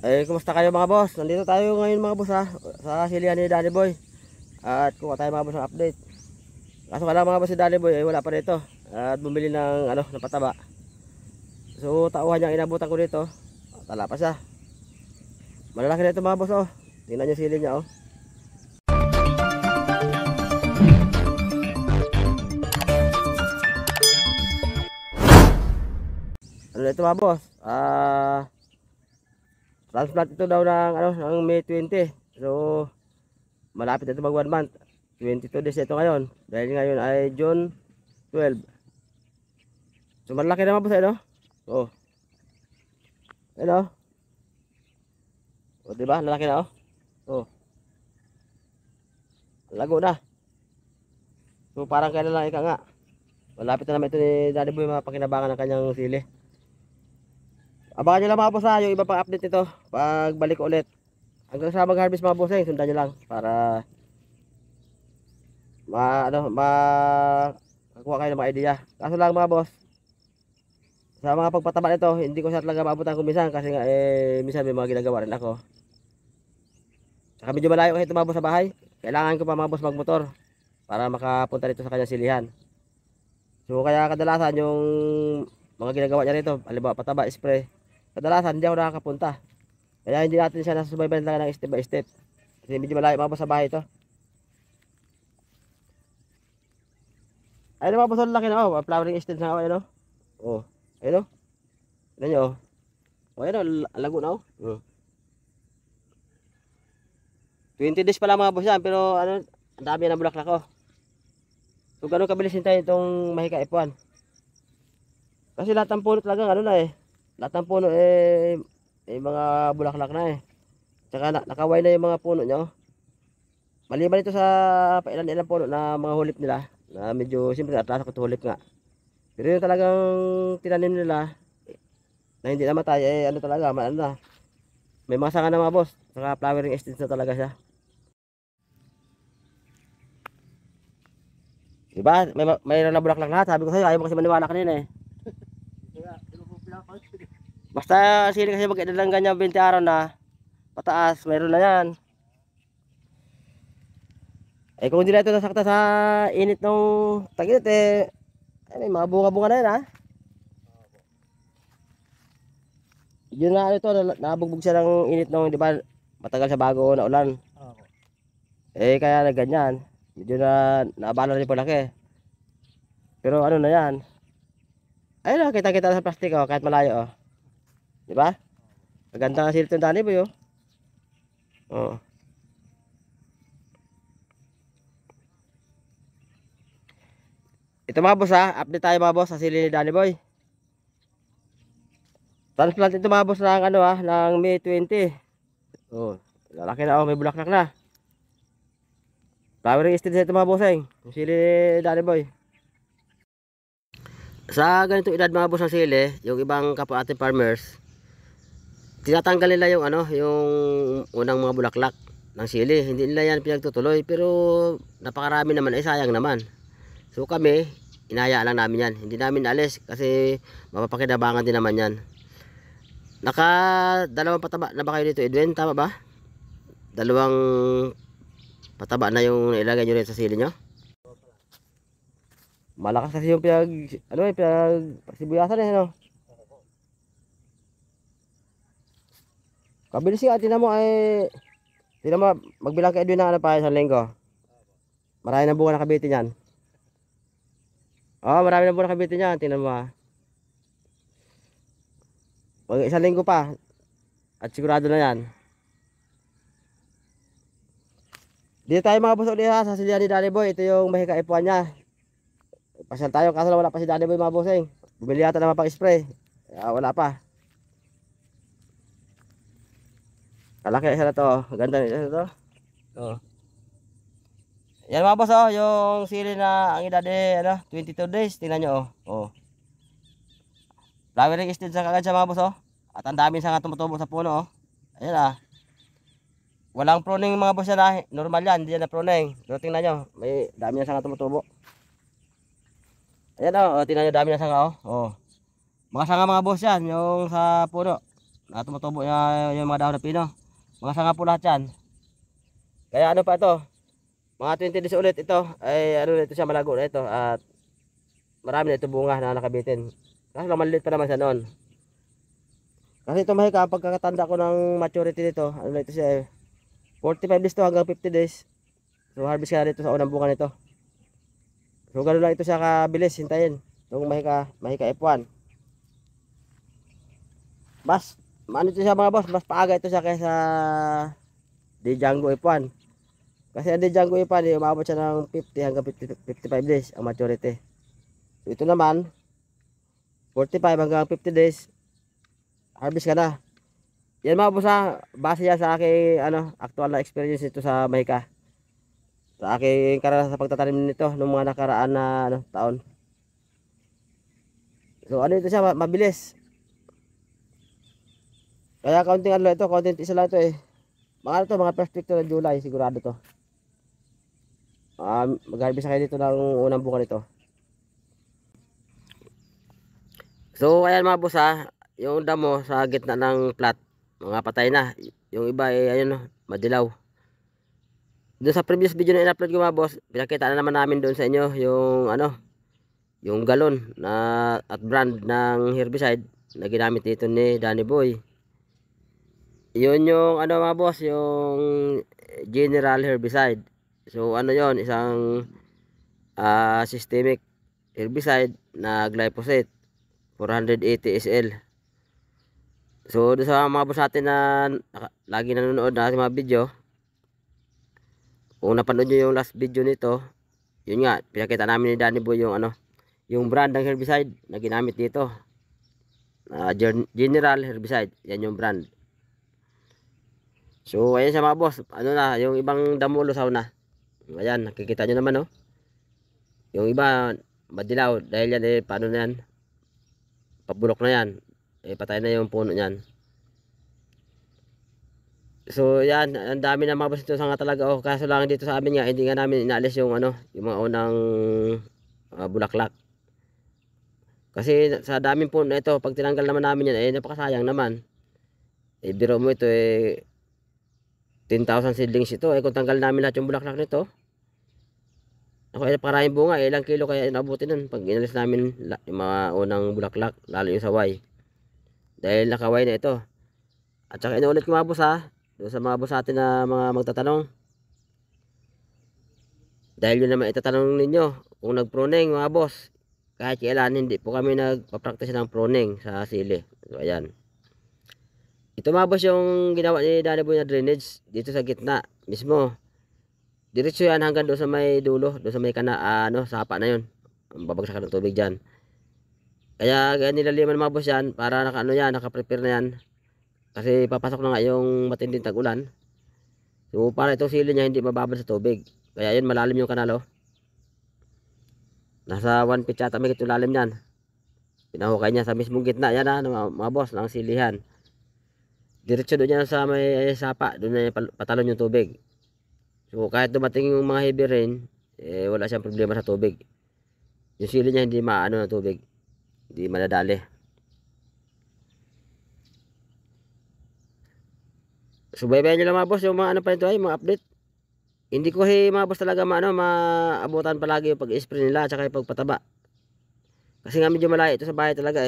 Kumusta kayo mga boss? Nandito tayo ngayon mga boss ha, sa silihan ni Danny Boy. At kuha tayo mga boss ng update. Kaso kala mga boss si Danny Boy ay wala pa rito. At bumili ng ng pataba. So tauhan niya inabutan ko dito. Wala pa siya. Malalaki na ito mga boss oh. Tingnan niyo sili niya oh. Ano na ito mga boss? Transplant ito daw ng May 20. So malapit na ito mag 1 month. 22 days ito ngayon. Dahil ngayon ay June 12. So malaki na mga boss no? Oh. Ano? O diba? Lalaki na oh. Oh. Lago na. So parang kailan lang ika nga. Malapit na naman ito ni Daddy Boy mapakinabangan ng kanyang sili. Abangan nyo lang mga boss ha, yung iba pang update nito pagbalik ulit. Hanggang sa mag-harvest mga boss sundan nyo lang para makakuha kayo ng mga idea. Kaso lang mga boss, sa mga pagpataba nito, hindi ko siya talaga maabutan kung minsan kasi nga minsan may mga ginagawa rin ako. Saka medyo malayo kasi ito mga boss sa bahay. Kailangan ko pa mga boss magmotor para makapunta dito sa kanyang silihan. So kaya kadalasan yung mga ginagawa niya rito, halimbawa pataba, spray, kadalasan hindi ako nakakapunta. Kaya hindi natin siya nasusubaybayan lang ng step by step. Kasi medyo malayo mga boss sa bahay ito. Ayun mga boss, laki na oh, flowering stage na oh, ayun oh. Oh, ayun oh. Tignan nyo oh. Oh, ayun oh, lago na oh. 20 days pa lang mga boss yan, pero ang dami na bulaklak oh. So gano'n kabilis hintayin itong mahika F1. Kasi lahat ng puno talagang lahat ng puno mga bulaklak na eh. Tsaka nakaway na yung mga puno niya oh. Maliban ito sa pailan-ilan puno na mga hulip nila na medyo siyempre atrasa ko ito hulip nga. Pero yung talagang tinanim nila na hindi namatay talaga na. May mga sanga na mga boss. Saka flowering stage na talaga siya. Diba? Mayroon na bulaklak lahat. Sabi ko sa'yo ayaw mo kasi maniwala kanina eh. Basta sili kasi mag-edad lang ganyan 20 araw na pataas, mayroon na yan. Kung hindi na ito nasakta sa init ng tag-init may mga bunga-bunga na yan ha. Yun nga ito, nabugbog siya ng init nung di ba matagal sa bago na ulan. Kaya na ganyan. Medyo naabala rin palaki. Pero ano na yan. Ayun oh, kita-kita sa plastic oh, kahit malayo oh. Di ba? Maganda nga silip ng Danny Boy oh. Oh. Ito mga boss ha, update tayo mga boss sa sili ni Danny Boy. Transplant ito mga boss ng ng May 20. Oh, lalaki na oh, may bulaklak na. Flowering stage ito mga boss yung sili ni Danny Boy. Sa ganitong edad mga boss ng sili, yung ibang kapwa ating farmers, tinatanggal nila yung yung unang mga bulaklak ng sili. Hindi nila yan pinagtutuloy, pero napakarami naman sayang naman. So kami, inaya lang namin yan. Hindi namin alis kasi mapapakinabangan din naman yan. Dalawang pataba na ba kayo dito, Edwin? Tama ba? Dalawang pataba na yung ilagay nyo rin sa sili nyo? Malakas kasi yung sibuyasan Kabilis nga, tinan mo magbilang ka Edwin ng pa isang linggo. Marami na bunga nakabitin yan. Oh, marami na bunga nakabitin yan, tinan mo Mag isang linggo pa at sigurado na yan. Dito tayo mga boss ulit ha, sa silihan ni Danny Boy. Ito yung mahika F1 niya. Pasyal tayo, kaso wala pa si Danny Boy mga boss Bumili yata naman pang spray. Wala pa. Kalaki isa na to. Ganda nito to. Oh. Yan mga boss yung sili na ang edad 22 days. Tingnan nyo oh. Flowering stage na kagad siya mga boss At ang dami sanga tumutubo sa puno Ayan Walang pruning mga boss na normal yan, hindi yan na pruning. Pero tingnan nyo, may dami na sanga tumutubo. Ayan tingnan nyo, dami na sanga Mga sanga mga boss yan, yung sa puno. na tumutubo yung mga dahon ng pino. Mga sanga po lahat yan. Kaya ano pa ito, mga 20 days ulit ito, ay ano na ito siya, malago na ito. At marami na ito bunga na nakabitin. Kasi lang maliit pa naman siya noon. Kasi ito mahika, pagkakatanda ko ng maturity nito, ano na ito siya 45 days to hanggang 50 days. So harvest ka na dito sa unang bunga nito. So gano'n lang ito siya kabilis, hintayin. Itong mahika F1. Mas, ano ito siya mga boss, mas paaga ito siya kaysa Django F1. Kasi ang Django F1, umabot siya ng 50 hanggang 55 days ang maturity. So ito naman, 45 hanggang 50 days, harvest ka na. Yan mga boss base yan sa aking actual na experience nito sa mahika. Sa aking karanasan sa pagtatanim nito ng mga nakaraan na taon. So ano ito siya, mabilis. Kaya kaunting ito, kaunting isa lang ito mga first week to ng July, sigurado to. Mag-harvest kayo dito ng unang buka nito. So ayan mga boss yung damo sa gitna ng plat, mga patay na. Yung iba ayun madilaw. Doon sa previous video na in-upload ko mga boss, pinakita na naman namin doon sa inyo yung yung galon na at brand ng herbicide na ginamit dito ni Danny Boy. Yun yung mga boss, yung general herbicide. So yon, isang systemic herbicide na glyphosate 480 SL. So doon sa mga boss natin na lagi nanonood na mga video, kung napanood nyo yung last video nito, yun nga, pinakita namin ni Danny Boy yung yung brand ng herbicide na ginamit dito. General herbicide, yan yung brand. So ayan siya mga boss, yung ibang damo lusaw na. Ayan, nakikita nyo naman yung iba madilaw dahil yan paano na yan, pabulok na yan, patay na yung puno niyan. So yan, ang dami na mga boss ito nga talaga kaso lang dito sa amin nga hindi nga namin inaalis yung yung mga unang bulaklak. Kasi sa daming puno na ito, pag tinanggal naman namin yan napakasayang naman. Biro mo ito 10,000 seedlings ito, kung tanggal namin lahat yung bulaklak nito, ako napakaraming bunga, ilang kilo kaya inabutin nun pag inalis namin yung mga unang bulaklak, lalo yung saway. Dahil nakaway na ito. At saka inuulit ko mga boss doon sa mga boss natin na mga magtatanong. Dahil yun naman itatanong ninyo, kung nag-pruning mga boss, kahit kailan hindi po kami nagpa-practice ng pruning sa sili. So ayan. Ito mga boss yung ginawa ni Danny Boy na drainage dito sa gitna mismo. Diretso yan hanggang doon sa may dulo, doon sa may sapa na yun. Babagsakan ng tubig dyan. Kaya nilaliman mga boss yan para naka-prepare na yan. Kasi papasok na nga yung matinding tag-ulan. So para itong sili niya hindi mababad sa tubig. Kaya yun, malalim yung kanal Nasa 1 feet yata may lalim yan. Pinahukay niya sa mismong gitna yan mga boss ng silihan. Diretso doon yan sa may sapa, doon na patalon yung tubig. So kahit dumating yung mga heavy rain, wala siyang problema sa tubig. Yung sili niya hindi maano ng tubig, hindi madadali. So baybayan nyo lang mga boss yung mga pa ito mga update. Hindi ko mga boss talaga maabutan palagi yung pag-spray nila at saka yung pagpataba. Kasi nga medyo malayo ito sa bahay talaga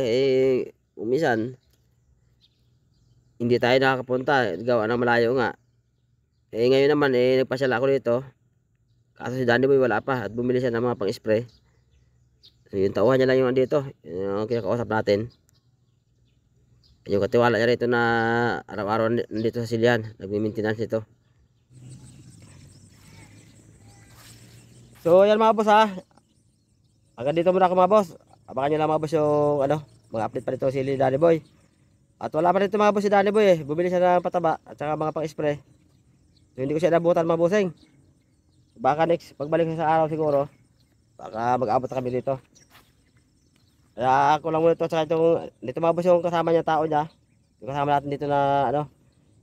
umisan hindi tayo nakakapunta, gawa ng malayo nga. Ngayon naman nagpasyal ako dito. Kaso si Danny Boy wala pa at bumili siya ng mga pang-spray. So yung tauhan niya lang yung andito, yung kinakausap natin. Yung katiwala niya rito na araw-araw nandito sa silihan, nagmi-maintenance ito. So yan mga boss hanggang dito muna ako mga boss. Abangan nyo lang mga boss yung mag-update pa dito si Danny Boy. At wala pa rin ito mga boss si Danny Boy bumili siya ng pataba at saka mga pang-spray. So hindi ko siya nabutan mga bossing. Baka next pagbalik sa araw siguro, baka mag-abot kami dito. Kaya ako lang muna ito, saka dito mga boss yung kasama niya tao niya. Yung kasama natin dito na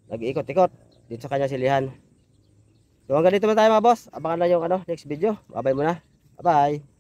nag-iikot-ikot dito sa kanya silihan. So hanggang dito na tayo mga boss. Abangan na yung next video. Bye bye muna. Bye bye.